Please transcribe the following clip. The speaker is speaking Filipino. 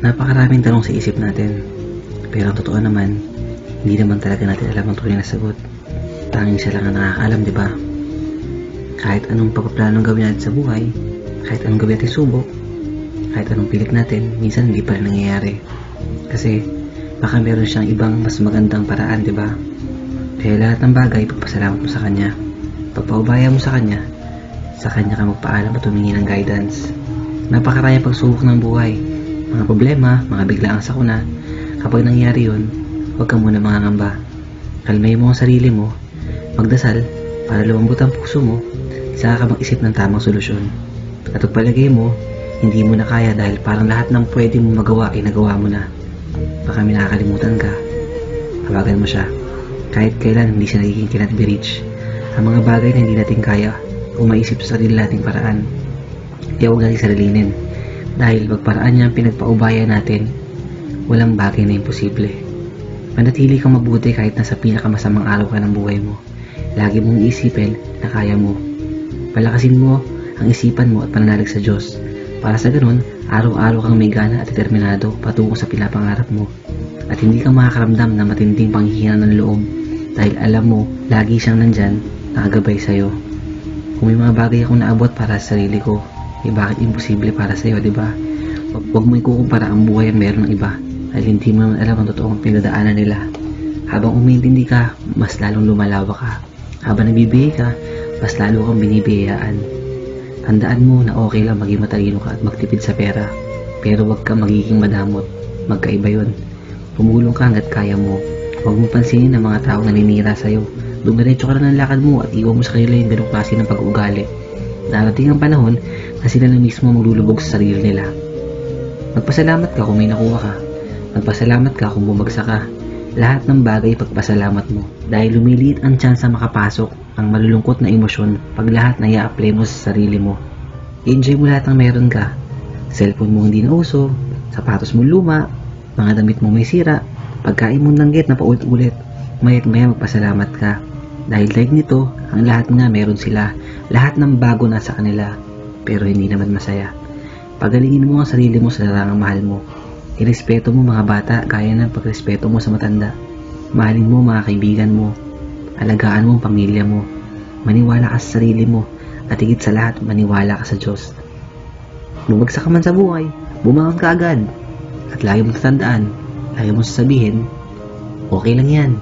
Napakaraming tanong sa isip natin, pero ang totoo naman, hindi naman talaga natin alam ang tunay na sagot. Tanging siya lang ang nakakaalam, di ba? Kahit anong pagpaplanong gawin natin sa buhay, kahit anong gawin natin subok, kahit anong pilit natin, minsan hindi pa rin nangyayari. Kasi baka meron siyang ibang mas magandang paraan, di ba? Kaya lahat ng bagay, pagpasalamat mo sa kanya. Pagpaubaya mo sa kanya ka magpaalam at humingi ng guidance. Napakarayang pagsubok ng buhay, mga problema, mga biglaang sakuna. Kapag nangyari yun, huwag ka muna mangangamba. Kalmayin mo ang sarili mo, magdasal para lumambot ang puso mo, saka ka mag-isip ng tamang solusyon. At pagpalagay mo, hindi mo na kaya dahil parang lahat ng pwede mo magawa ay nagawa mo na. Baka may nakakalimutan ka, tawagan mo siya. Kahit kailan hindi siya nagiging cannot be reached. Ang mga bagay na hindi natin kaya, kung maisip sa sarili nating paraan, kaya huwag natin sarilinin. Dahil pagparaan niya ang pinagpaubaya natin, walang bagay na imposible. Manatili kang mabuti kahit nasa pinakamasamang araw ka ng buhay mo. Lagi mong iisipin na kaya mo. Palakasin mo ang isipan mo at pananalig sa Diyos. Para sa ganun, araw-araw kang may gana at determinado patungo sa pinapangarap mo. At hindi ka makakaramdam na matinding panghihina ng loob dahil alam mo, lagi siyang nandyan, nakagabay sa'yo. Kung may mga bagay akong naabot para sa sarili ko, bakit imposible para sa'yo, diba? Huwag mo ikukumpara ang buhay ang meron ng iba dahil hindi mo naman alam ang totoong pinagdaanan nila. Habang umintindi ka, mas lalong lumalawak ka. Habang nabibigay ka, mas lalo kang binibiyayaan. Tandaan mo na okay lang maging matalino ka at magtipid sa pera, pero huwag ka magiging madamot. Magkaiba yun. Pumulong ka hanggat kaya mo. Huwag mo pansinin ang mga taong naninira sa'yo. Dumiretso ka na ng lakad mo at iwan mo sa kanila yung ganong klase ng pag-uugali. Darating ang panahon na sila na mismo maglulubog sa sarili nila. Magpasalamat ka kung may nakuha ka. Magpasalamat ka kung bumagsak ka. Lahat ng bagay pagpasalamat mo dahil lumiliit ang tsansa makapasok ang malulungkot na emosyon pag lahat na i-apply mo sa sarili mo. Enjoy mo lahat ng meron ka. Cellphone mo hindi na uso, sapatos mo luma, mga damit mo may sira, pagkain mo nanggit na paulit-ulit. Maya't maya magpasalamat ka. Dahil like nito, ang lahat nga meron sila. Lahat ng bago nasa kanila, pero hindi naman masaya. Pagalingin mo ang sarili mo sa larangang mahal mo. Irespeto mo mga bata gaya ng pagrespeto mo sa matanda. Mahalin mo mga kaibigan mo. Alagaan mo ang pamilya mo. Maniwala ka sa sarili mo. At higit sa lahat, maniwala ka sa Diyos. Bumagsak ka man sa buhay, bumangon ka agad. At lagi mo tatandaan, lagi mo sasabihin, okay lang yan.